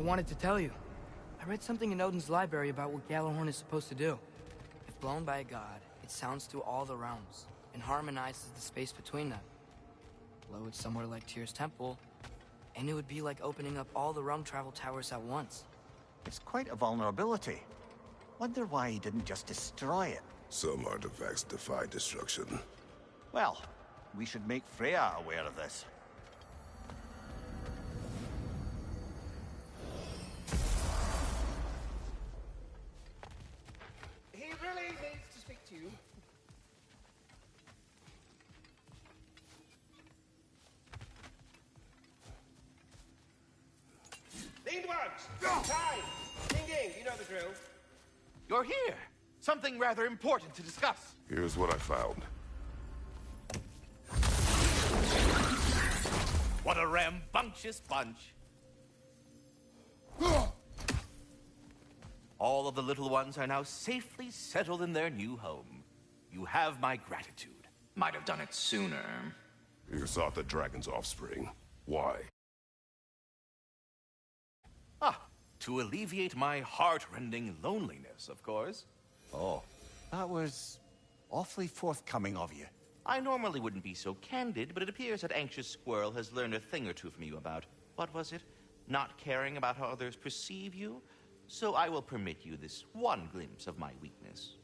wanted to tell you. I read something in Odin's library about what Gjallarhorn is supposed to do. If blown by a god, it sounds through all the realms, and harmonizes the space between them. Blow it somewhere like Tyr's temple, and it would be like opening up all the realm travel towers at once. It's quite a vulnerability. Wonder why he didn't just destroy it. Some artifacts defy destruction. Well, we should make Freya aware of this. He really needs to speak to you. Lead ones! Time! Ding ding, you know the drill. You're here! Something rather important to discuss. Here's what I found. What a rambunctious bunch. All of the little ones are now safely settled in their new home. You have my gratitude. Might have done it sooner. You sought the dragon's offspring. Why? To alleviate my heart-rending loneliness, of course. Oh, that was awfully forthcoming of you. I normally wouldn't be so candid, but it appears that Anxious Squirrel has learned a thing or two from you about, what was it? Not caring about how others perceive you? So I will permit you this one glimpse of my weakness.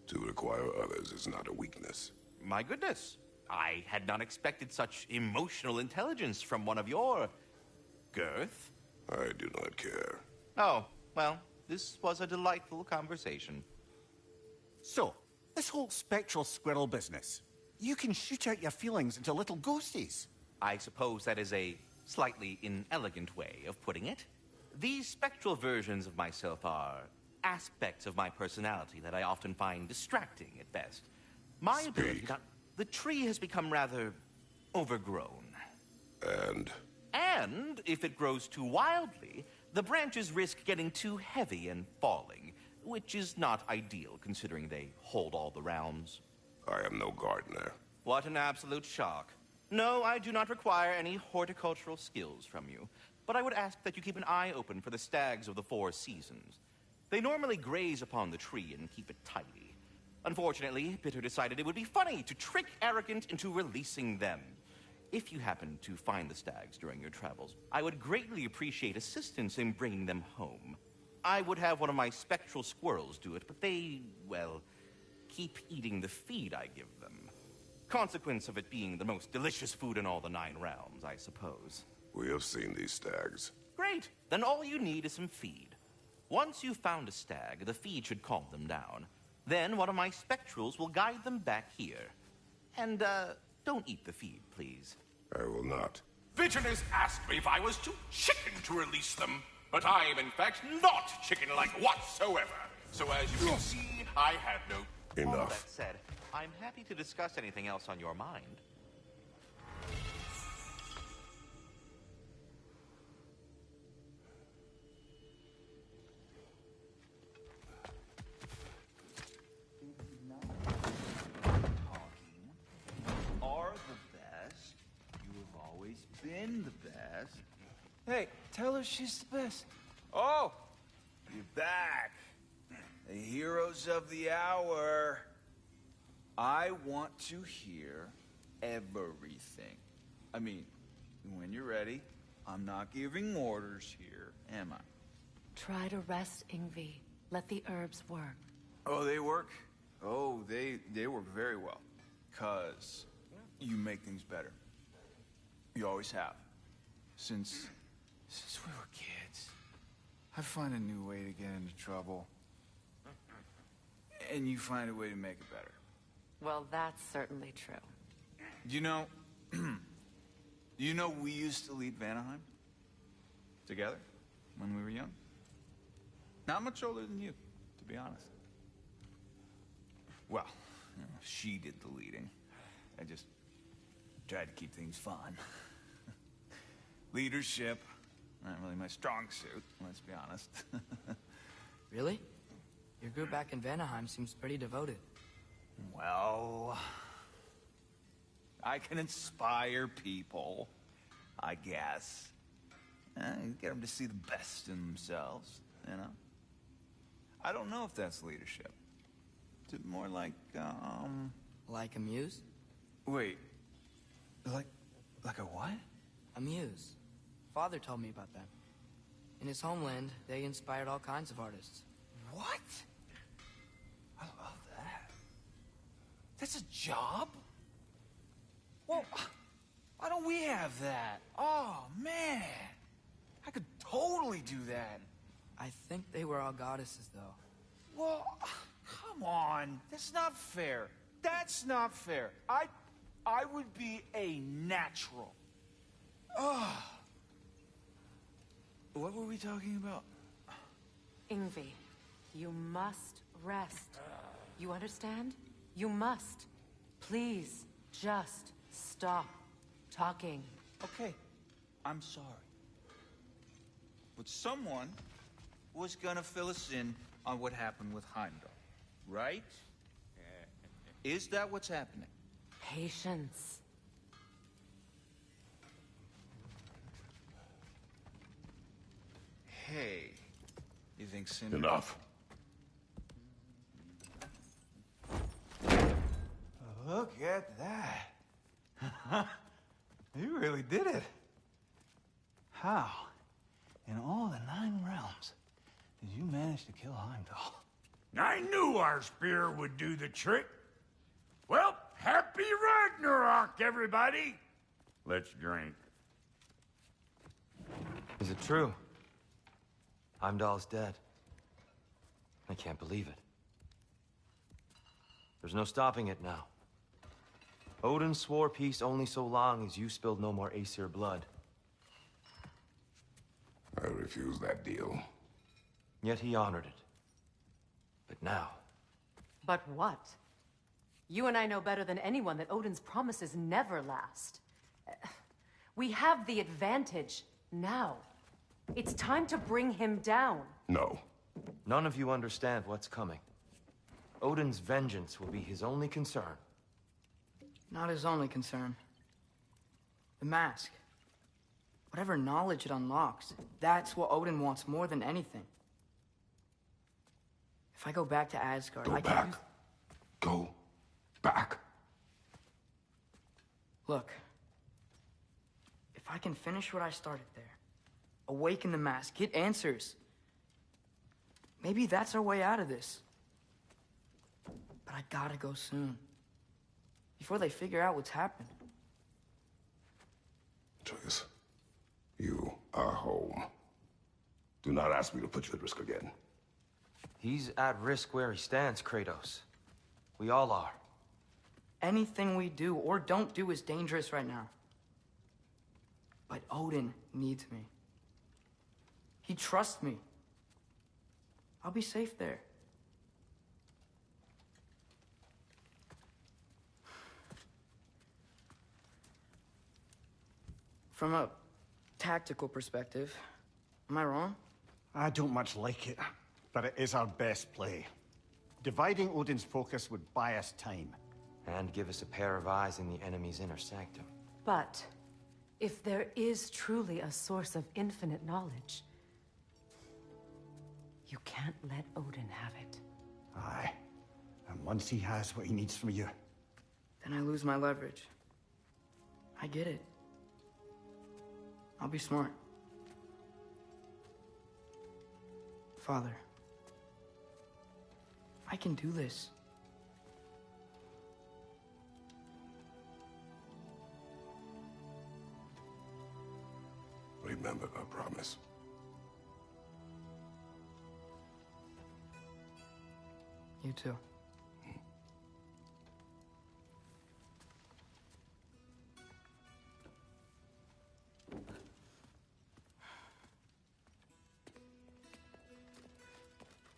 To require others is not a weakness. My goodness. I had not expected such emotional intelligence from one of your... girth. I do not care. Oh, well, this was a delightful conversation. So, this whole spectral squirrel business. You can shoot out your feelings into little ghosties. I suppose that is a slightly inelegant way of putting it. These spectral versions of myself are aspects of my personality that I often find distracting at best. My ability not... The tree has become rather overgrown. And if it grows too wildly, the branches risk getting too heavy and falling, which is not ideal considering they hold all the realms. I am no gardener. What an absolute shock. No, I do not require any horticultural skills from you, but I would ask that you keep an eye open for the stags of the 4 seasons. They normally graze upon the tree and keep it tidy. Unfortunately, Bitter decided it would be funny to trick Arrogant into releasing them. If you happen to find the stags during your travels, I would greatly appreciate assistance in bringing them home. I would have one of my spectral squirrels do it, but they, well, keep eating the feed I give them. Consequence of it being the most delicious food in all the 9 realms, I suppose. We have seen these stags. Great! Then all you need is some feed. Once you've found a stag, the feed should calm them down. Then one of my spectrals will guide them back here. And, don't eat the feed, please. I will not. Visioners asked me if I was too chicken to release them, but I am in fact not chicken-like whatsoever. So as you can see, I have no... Enough. All that said, I'm happy to discuss anything else on your mind. Been the best. Hey, tell her she's the best. Oh, you're back. The heroes of the hour. I want to hear everything. I mean, when you're ready, I'm not giving orders here, am I? Try to rest, Ingvi. Let the herbs work. Oh, they work? Oh, they work very well. 'Cause you make things better. You always have. Since we were kids. I find a new way to get into trouble. And you find a way to make it better. Well, that's certainly true. You know, we used to lead Vanaheim together when we were young. Not much older than you, to be honest. Well, she did the leading. I just tried to keep things fun. Leadership, not really my strong suit, let's be honest. Really? Your group back in Vanaheim seems pretty devoted. Well, I can inspire people, I guess. Get them to see the best in themselves, you know? I don't know if that's leadership. It's more like, Like a muse? Wait. Like a what? A muse. Father told me about them. In his homeland, they inspired all kinds of artists. What? I love that. That's a job? Well, why don't we have that? Oh, man. I could totally do that. I think they were all goddesses, though. Well, come on. That's not fair. That's not fair. I would be a natural. Ugh. What were we talking about? Ingvi, you must rest. You understand? You must. Please, just stop talking. Okay, I'm sorry. But someone was gonna fill us in on what happened with Heimdall, right? Is that what's happening? Patience. Hey, you think Cinder... Enough. Look at that. You really did it. How, in all the 9 realms, did you manage to kill Heimdall? I knew our spear would do the trick. Well, happy Ragnarok, everybody! Let's drink. Is it true? Heimdall's dead. I can't believe it. There's no stopping it now. Odin swore peace only so long as you spilled no more Aesir blood. I refuse that deal. Yet he honored it. But now... But what? You and I know better than anyone that Odin's promises never last. We have the advantage now. It's time to bring him down. No. None of you understand what's coming. Odin's vengeance will be his only concern. Not his only concern. The mask. Whatever knowledge it unlocks, that's what Odin wants more than anything. If I go back to Asgard, Go I can back. use... Go back. Look. If I can finish what I started there, awaken the mask, get answers, maybe that's our way out of this. But I gotta go soon. Before they figure out what's happened. Atreus, you are home. Do not ask me to put you at risk again. He's at risk where he stands, Kratos. We all are. Anything we do or don't do is dangerous right now. But Odin needs me. He trusts me. I'll be safe there. From a tactical perspective, am I wrong? I don't much like it, but it is our best play. Dividing Odin's focus would buy us time. And give us a pair of eyes in the enemy's inner sanctum. But if there is truly a source of infinite knowledge, you can't let Odin have it. Aye. And once he has what he needs from you... Then I lose my leverage. I get it. I'll be smart. Father, I can do this. Remember our promise. You too.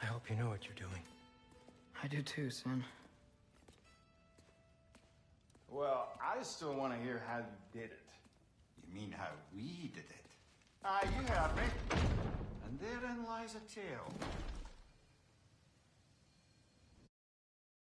I hope you know what you're doing. I do too, Sin. Well, I still want to hear how you did it. You mean how we did it? Ah, you heard me. And therein lies a tale.